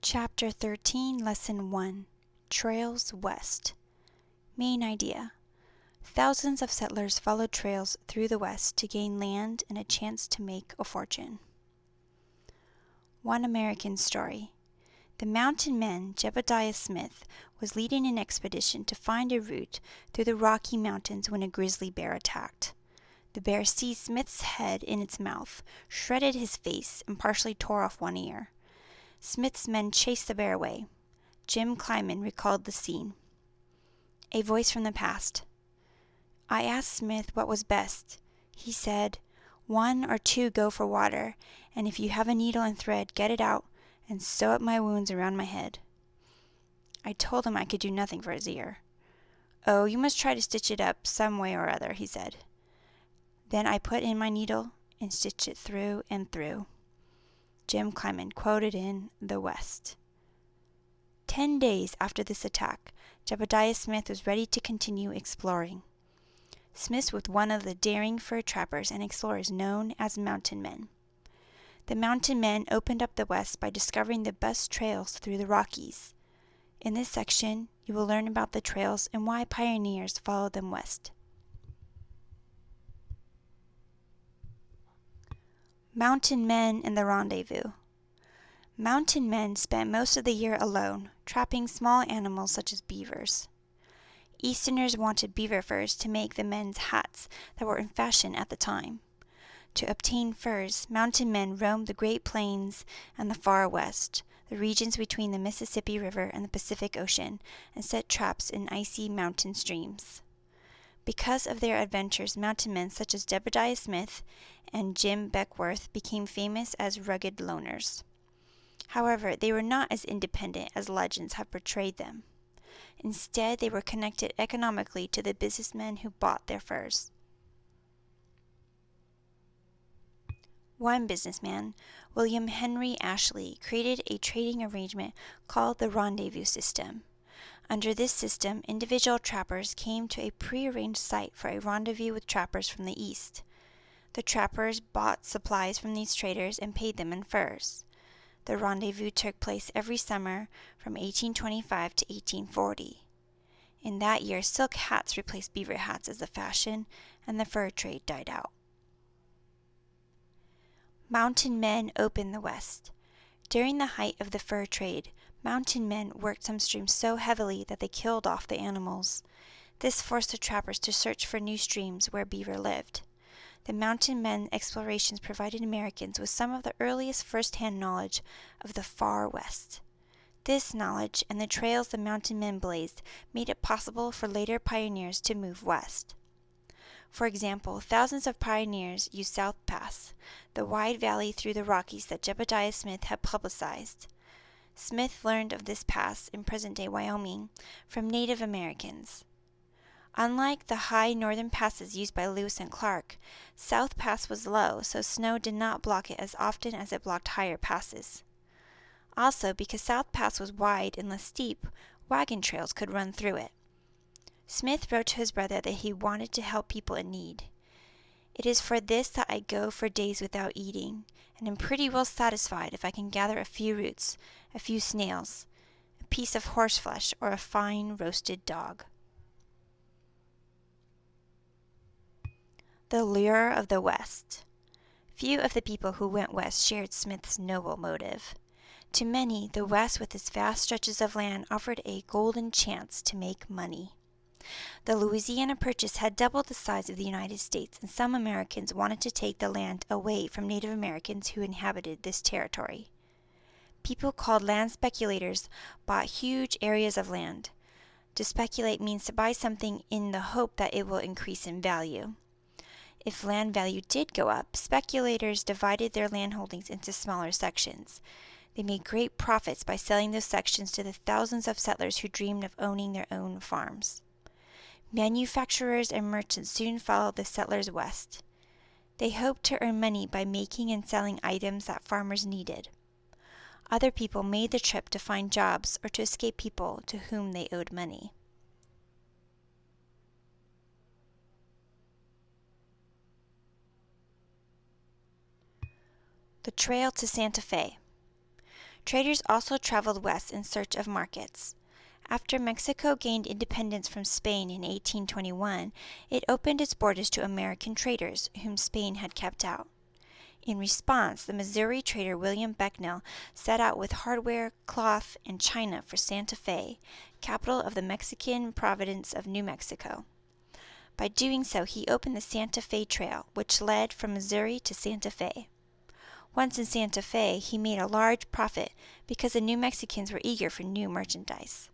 Chapter 13, Lesson 1, Trails West. Main idea. Thousands of settlers followed trails through the West to gain land and a chance to make a fortune. One American story. The mountain man, Jebediah Smith, was leading an expedition to find a route through the Rocky Mountains when a grizzly bear attacked. The bear seized Smith's head in its mouth, shredded his face, and partially tore off one ear. Smith's men chased the bear away. Jim Kleiman recalled the scene. A voice from the past. I asked Smith what was best. He said, 1 or 2 go for water, and if you have a needle and thread, get it out and sew up my wounds around my head. I told him I could do nothing for his ear. Oh, you must try to stitch it up some way or other, he said. Then I put in my needle and stitched it through and through. Jim Kleiman quoted in The West. 10 days after this attack, Jebediah Smith was ready to continue exploring. Smith was one of the daring fur trappers and explorers known as mountain men. The mountain men opened up the West by discovering the best trails through the Rockies. In this section, you will learn about the trails and why pioneers followed them west. Mountain men and the Rendezvous. Mountain men spent most of the year alone, trapping small animals such as beavers. Easterners wanted beaver furs to make the men's hats that were in fashion at the time. To obtain furs, mountain men roamed the Great Plains and the Far West, the regions between the Mississippi River and the Pacific Ocean, and set traps in icy mountain streams. Because of their adventures, mountain men such as Jebediah Smith and Jim Beckwourth became famous as rugged loners. However, they were not as independent as legends have portrayed them. Instead, they were connected economically to the businessmen who bought their furs. One businessman, William Henry Ashley, created a trading arrangement called the Rendezvous System. Under this system, individual trappers came to a prearranged site for a rendezvous with trappers from the east. The trappers bought supplies from these traders and paid them in furs. The rendezvous took place every summer from 1825 to 1840. In that year, silk hats replaced beaver hats as the fashion, and the fur trade died out. Mountain men opened the West. During the height of the fur trade, mountain men worked some streams so heavily that they killed off the animals. This forced the trappers to search for new streams where beaver lived. The mountain men explorations provided Americans with some of the earliest first-hand knowledge of the Far West. This knowledge and the trails the mountain men blazed made it possible for later pioneers to move west. For example, thousands of pioneers used South Pass, the wide valley through the Rockies that Jebediah Smith had publicized. Smith learned of this pass in present-day Wyoming from Native Americans. Unlike the high northern passes used by Lewis and Clark, South Pass was low, so snow did not block it as often as it blocked higher passes. Also, because South Pass was wide and less steep, wagon trails could run through it. Smith wrote to his brother that he wanted to help people in need. It is for this that I go for days without eating, and am pretty well satisfied if I can gather a few roots, a few snails, a piece of horseflesh, or a fine roasted dog. The lure of the West. Few of the people who went west shared Smith's noble motive. To many, the West with its vast stretches of land offered a golden chance to make money. The Louisiana Purchase had doubled the size of the United States, and some Americans wanted to take the land away from Native Americans who inhabited this territory. People called land speculators bought huge areas of land. To speculate means to buy something in the hope that it will increase in value. If land value did go up, speculators divided their land holdings into smaller sections. They made great profits by selling those sections to the thousands of settlers who dreamed of owning their own farms. Manufacturers and merchants soon followed the settlers west. They hoped to earn money by making and selling items that farmers needed. Other people made the trip to find jobs or to escape people to whom they owed money. The Trail to Santa Fe. Traders also traveled west in search of markets. After Mexico gained independence from Spain in 1821, it opened its borders to American traders, whom Spain had kept out. In response, the Missouri trader William Becknell set out with hardware, cloth, and china for Santa Fe, capital of the Mexican province of New Mexico. By doing so, he opened the Santa Fe Trail, which led from Missouri to Santa Fe. Once in Santa Fe, he made a large profit because the New Mexicans were eager for new merchandise.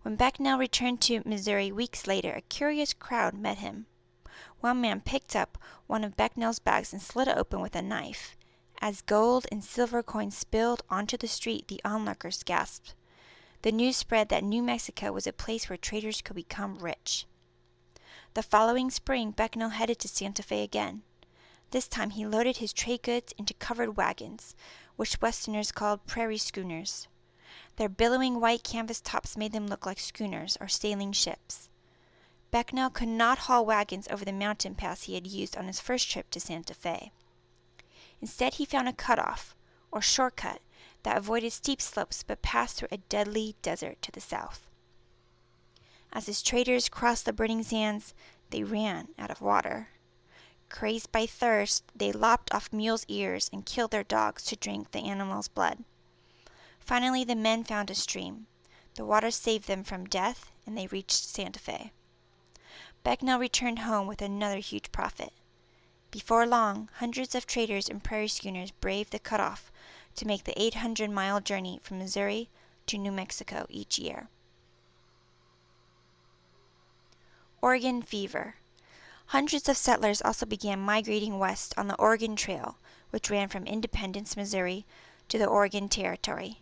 When Becknell returned to Missouri weeks later, a curious crowd met him. One man picked up one of Becknell's bags and slit it open with a knife. As gold and silver coins spilled onto the street, the onlookers gasped. The news spread that New Mexico was a place where traders could become rich. The following spring, Becknell headed to Santa Fe again. This time he loaded his trade goods into covered wagons, which Westerners called prairie schooners. Their billowing white canvas tops made them look like schooners or sailing ships. Becknell could not haul wagons over the mountain pass he had used on his first trip to Santa Fe. Instead, he found a cutoff, or shortcut, that avoided steep slopes but passed through a deadly desert to the south. As his traders crossed the burning sands, they ran out of water. Crazed by thirst, they lopped off mules' ears and killed their dogs to drink the animals' blood. Finally, the men found a stream. The water saved them from death, and they reached Santa Fe. Becknell returned home with another huge profit. Before long, hundreds of traders and prairie schooners braved the cutoff to make the 800-mile journey from Missouri to New Mexico each year. Oregon fever. Hundreds of settlers also began migrating west on the Oregon Trail, which ran from Independence, Missouri, to the Oregon Territory.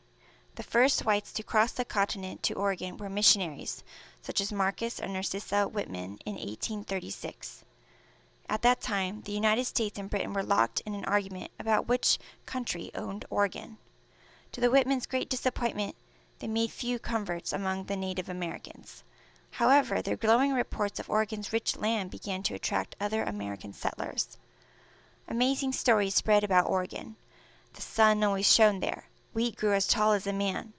The first whites to cross the continent to Oregon were missionaries, such as Marcus and Narcissa Whitman in 1836. At that time, the United States and Britain were locked in an argument about which country owned Oregon. To the Whitmans' great disappointment, they made few converts among the Native Americans. However, their glowing reports of Oregon's rich land began to attract other American settlers. Amazing stories spread about Oregon. The sun always shone there. Wheat grew as tall as a man.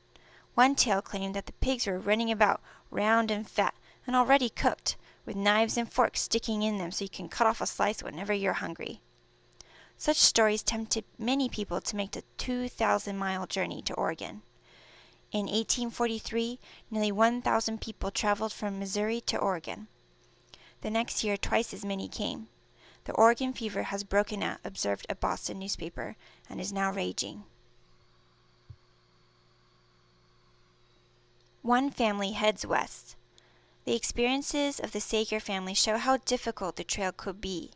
One tale claimed that the pigs were running about, round and fat, and already cooked, with knives and forks sticking in them so you can cut off a slice whenever you're hungry. Such stories tempted many people to make the 2,000-mile journey to Oregon. In 1843, nearly 1,000 people traveled from Missouri to Oregon. The next year, twice as many came. The Oregon fever has broken out, observed a Boston newspaper, and is now raging. One family heads west. The experiences of the Sager family show how difficult the trail could be.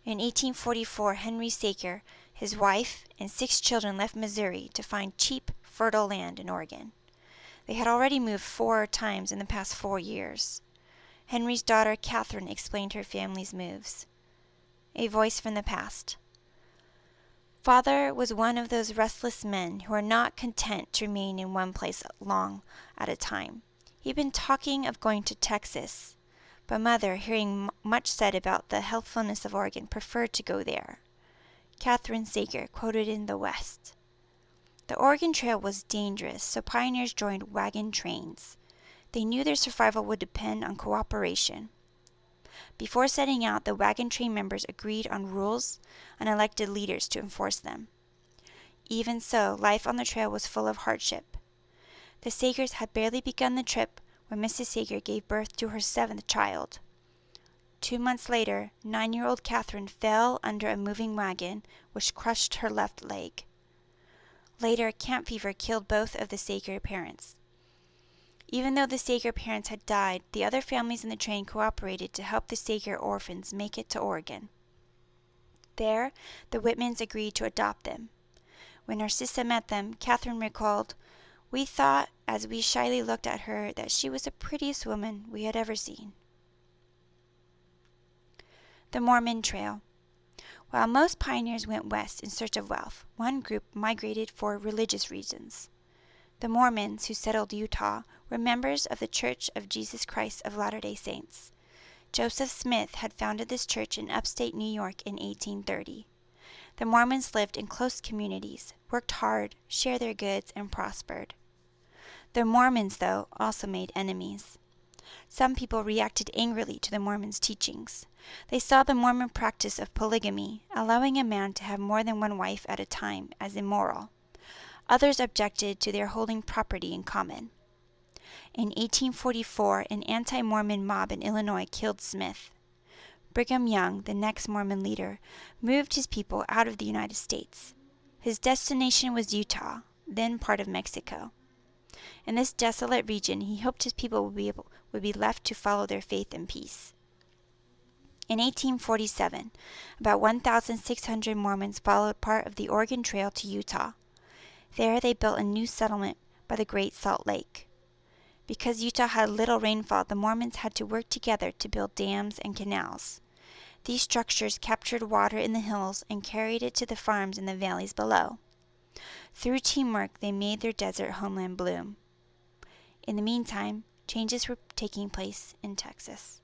In 1844, Henry Sager, his wife, and 6 children left Missouri to find cheap, fertile land in Oregon. They had already moved 4 times in the past 4 years. Henry's daughter, Catherine, explained her family's moves. A voice from the past. Father was one of those restless men who are not content to remain in one place long at a time. He'd been talking of going to Texas, but Mother, hearing much said about the healthfulness of Oregon, preferred to go there. Catherine Sager, quoted in the West. The Oregon Trail was dangerous, so pioneers joined wagon trains. They knew their survival would depend on cooperation. Before setting out, the wagon train members agreed on rules and elected leaders to enforce them. Even so, life on the trail was full of hardship. The Sagers had barely begun the trip when Mrs. Sager gave birth to her 7th child. 2 months later, 9-year-old Catherine fell under a moving wagon, which crushed her left leg. Later, camp fever killed both of the Sager parents. Even though the Sager parents had died, the other families in the train cooperated to help the Sager orphans make it to Oregon. There, the Whitmans agreed to adopt them. When Narcissa met them, Catherine recalled, "We thought, as we shyly looked at her, that she was the prettiest woman we had ever seen." The Mormon Trail. While most pioneers went west in search of wealth, one group migrated for religious reasons. The Mormons, who settled Utah, were members of the Church of Jesus Christ of Latter-day Saints. Joseph Smith had founded this church in upstate New York in 1830. The Mormons lived in close communities, worked hard, shared their goods, and prospered. The Mormons, though, also made enemies. Some people reacted angrily to the Mormons' teachings. They saw the Mormon practice of polygamy, allowing a man to have more than one wife at a time, as immoral. Others objected to their holding property in common. In 1844, an anti-Mormon mob in Illinois killed Smith. Brigham Young, the next Mormon leader, moved his people out of the United States. His destination was Utah, then part of Mexico. In this desolate region, he hoped his people would be left to follow their faith in peace. In 1847, about 1,600 Mormons followed part of the Oregon Trail to Utah. There they built a new settlement by the Great Salt Lake. Because Utah had little rainfall, the Mormons had to work together to build dams and canals. These structures captured water in the hills and carried it to the farms in the valleys below. Through teamwork, they made their desert homeland bloom. In the meantime, changes were taking place in Texas.